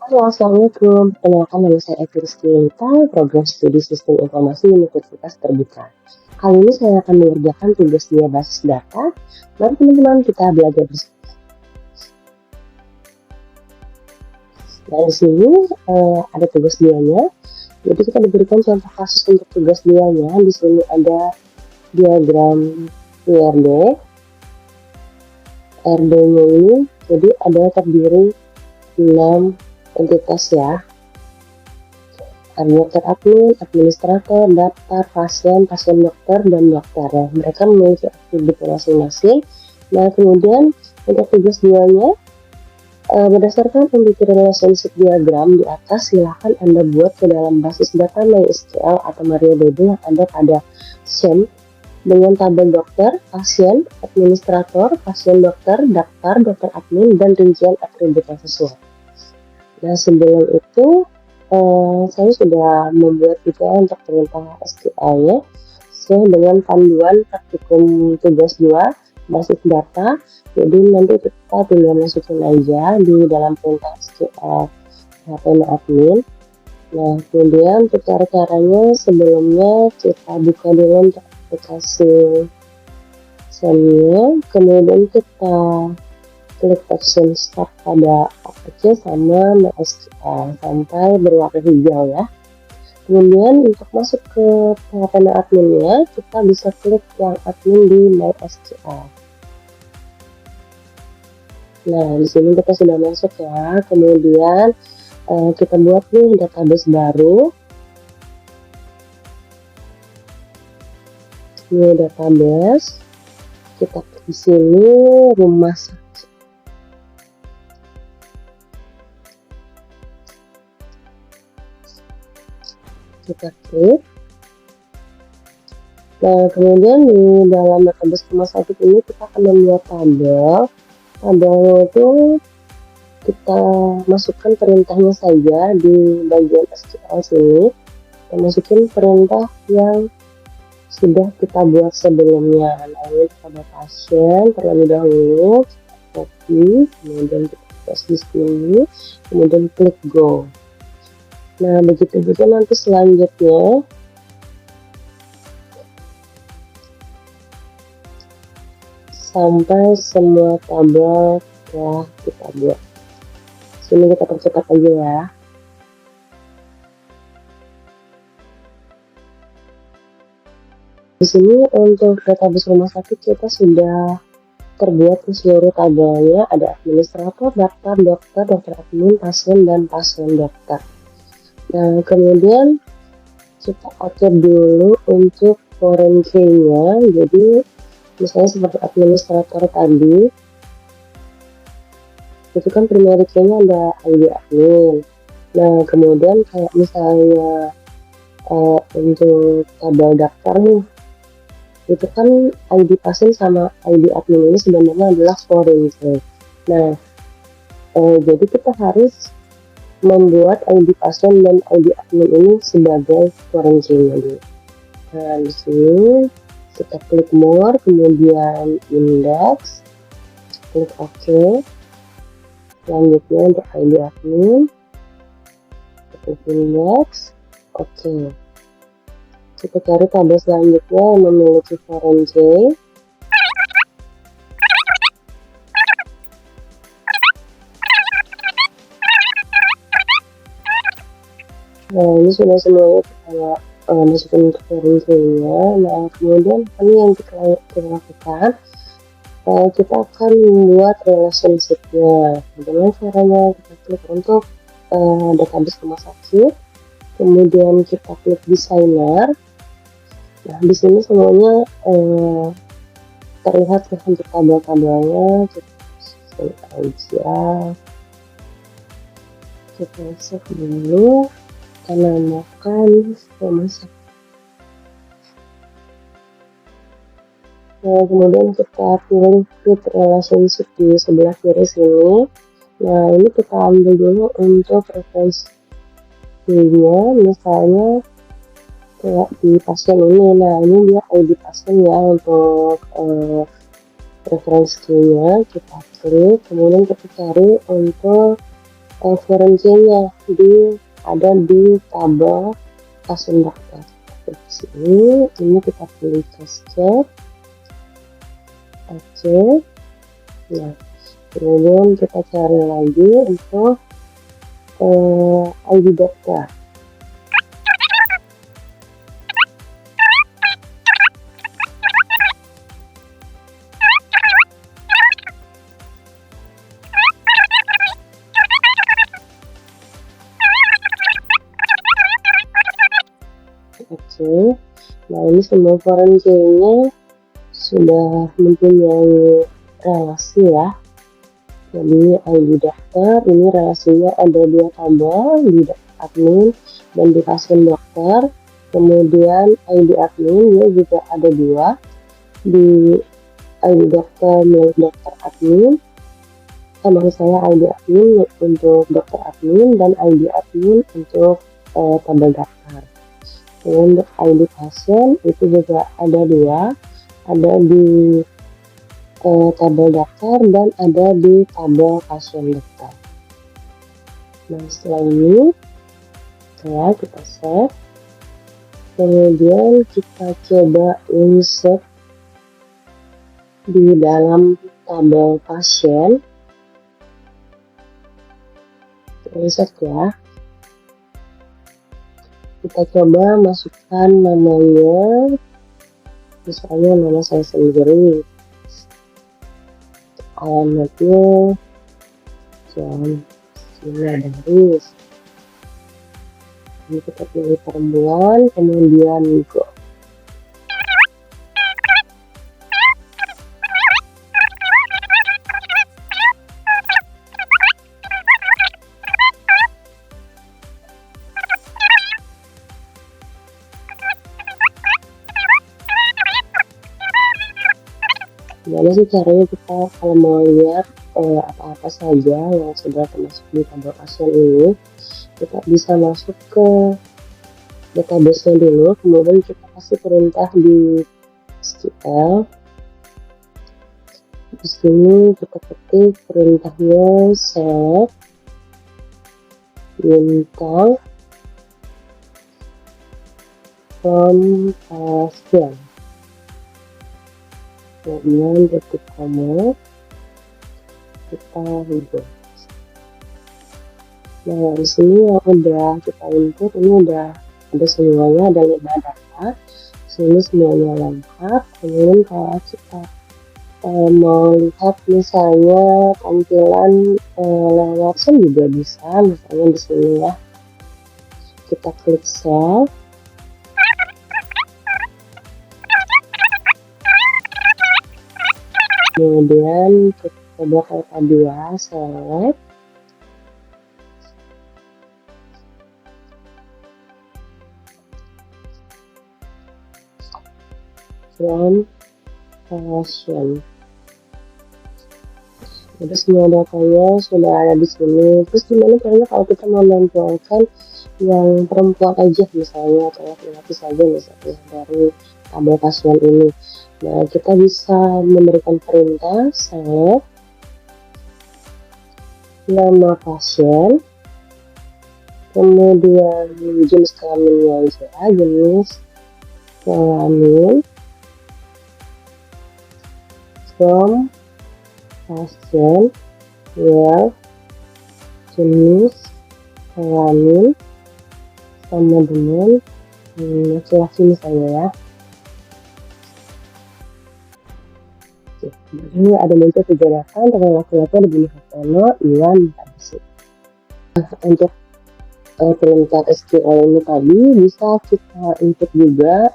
Halo, Assalamualaikum. Perkenalkan nama saya Evi Rizky Lita, program studi Sistem Informasi Universitas Terbuka. Kali ini saya akan mengerjakan tugas dia basis data. Mari teman-teman kita belajar bersama. Nah, di sini ada tugas dianya. Jadi kita diberikan contoh kasus untuk tugas dianya. Di sini ada diagram PRD. RD-nya ini jadi ada terdiri 6 entitas ya. Dokter admin, administrator, daftar, pasien dokter, dan dokter ya. Mereka memiliki atribut masing-masing. Nah, kemudian untuk tugas duanya, berdasarkan entity relationship diagram di atas, silahkan Anda buat ke dalam basis data MySQL atau MariaDB yang ada pada SHAM dengan tabel dokter, pasien, administrator, pasien dokter, daftar, dokter admin, dan rincian atribut yang sesuai. Nah, sebelum itu saya sudah membuat juga untuk perintah SQL-nya sesuai dengan panduan praktikum tugas 2 basis data. Jadi nanti kita tinggal masukin aja di dalam perintah SQL HTML admin. Nah, kemudian untuk cara-caranya sebelumnya kita buka dulu untuk aplikasi SHAM-nya, kemudian kita klik option start pada APC sama MySQL sampai berwarna hijau ya. Kemudian untuk masuk ke HTML adminnya, kita bisa klik yang admin di MySQL. Nah, di sini kita sudah masuk ya. Kemudian kita buat nih database baru. Ini database. Kita di sini rumah sakit. Kita klik. Nah, kemudian di dalam database rumah sakit ini kita akan membuat tabel. Tabelnya itu kita masukkan perintahnya saja di bagian SQL sini. Kita masukin perintah yang sudah kita buat sebelumnya. Lalu pada pasien terlebih dahulu, copy, kemudian kita paste di sini, kemudian klik go. Nah, begitu juga nanti selanjutnya sampai semua tabel telah kita buat. Sini kita percepat aja ya. Di sini untuk database rumah sakit kita sudah terbuat ke seluruh tabelnya, ada administrator, daftar, dokter, dokter admin, pasien, dan pasien dokter. Nah, kemudian kita atur dulu untuk foreign key-nya. Jadi misalnya seperti administrator tadi, itu kan primary key-nya ada ID admin. Nah, kemudian kayak misalnya untuk tabel daftar nih, itu kan ID pasien sama ID admin ini sebenarnya adalah foreign key. Nah, jadi kita harus membuat ID pasien dan ID admin ini sebagai foreign key-nya dulu. Nah, di sini kita klik more, kemudian index, klik OK. Selanjutnya untuk ID admin, klik index, OK. Kita cari tabel selanjutnya yang memiliki foreign key. Nah, ini sudah semuanya kita masukin untuk foreign key-nya. Nah, kemudian ini yang kita lakukan, kita akan membuat relationship-nya. Bagaimana caranya? Kita klik untuk database rumah sakit, kemudian kita klik designer. Nah, di sini semuanya terlihat untuk tabel-tabelnya. Kita aja, kita save dulu, kita namakan rumah sakit. Nah, kemudian kita pilih fit relationship di sebelah kiri sini. Nah, ini kita ambil dulu untuk referensinya, misalnya kayak di pasien ini. Nah, ini dia ID pasien ya untuk referensinya. Kita klik, kemudian kita cari untuk foreign key-nya ada di tabel pasien dokter. Di sini ini kita pilih cascade. Oke. Nah, kemudian kita cari lagi untuk ID dokter. Oke, nah ini semua foreign key-nya sudah mempunyai relasi ya. Jadi ID dokter ini relasinya ada 2 tabel di admin dan di pasien dokter. Kemudian ID admin dia juga ada 2 di ID dokter milik dokter admin. Maksud saya ID admin untuk dokter admin dan ID admin untuk tabel daftar. Untuk ID pasien itu juga ada 2, ada di tabel daftar dan ada di tabel pasien dokter. Nah setelah ini ya kita save, kemudian kita coba insert di dalam tabel pasien. Insert ya, kita coba masukkan namanya, misalnya nama saya sendiri, alamatnya John Sinadaris. Ini kita pilih perempuan, kemudian go. Gimana sih caranya kita kalau mau lihat apa-apa saja yang sudah termasuk di tabel pasien ini, kita bisa masuk ke database-nya dulu, kemudian kita kasih perintah di SQL. Di sini kita ketik perintahnya select bintang from pasien. Kemudian titik koma, kita hidup. Nah di sini yang udah kita input ini udah ada semuanya, ada 5 data. Sini semuanya lengkap. Kemudian kalau kita mau lihat misalnya tampilan lewat Zoom juga bisa, misalnya di sini ya. Kita klik save. Kemudian kita coba ke A2, select from pasien. Jadi semua datanya sudah ada di sini. Terus gimana caranya kalau kita mau menempelkan yang perempuan aja misalnya, atau laki-laki saja misalnya dari tabel pasien ini? Nah kita bisa memberikan perintah select nama pasien, kemudian jenis kelaminnya aja, jenis kelamin, from pasien, ya, jenis kelamin sama dengan laki-laki misalnya ya. Ini ada muncul 3 data, untuk laki-laki ada Bumi Hartono, Iwan, Tadisi. Untuk perintah SQL ini tadi bisa kita input juga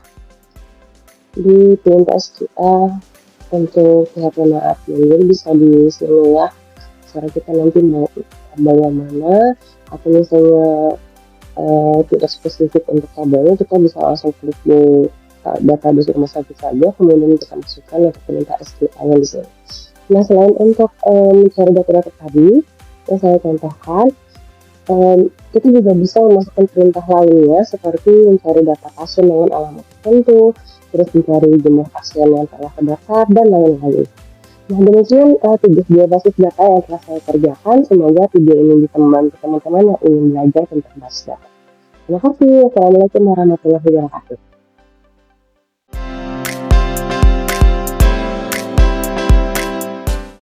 di perintah SQL untuk pihak admin. Jadi bisa di sini ya, cara kita nanti mau tabel yang mana, atau misalnya tidak spesifik untuk tabelnya, kita bisa langsung klik di database rumah sakit saja, kemudian kita masukkan untuk perintah SQL yang di sini. Nah selain untuk mencari data-data tadi yang saya contohkan, kita juga bisa memasukkan perintah lainnya seperti mencari data pasien dengan alamat tertentu, terus mencari jumlah pasien yang telah terdaftar dan lain-lain. Nah, demikian tugas berbasis data yang telah saya kerjakan. Semoga video ini bisa membantu teman-teman yang ingin belajar tentang basis data. Terima kasih. Wassalamualaikum warahmatullahi wabarakatuh.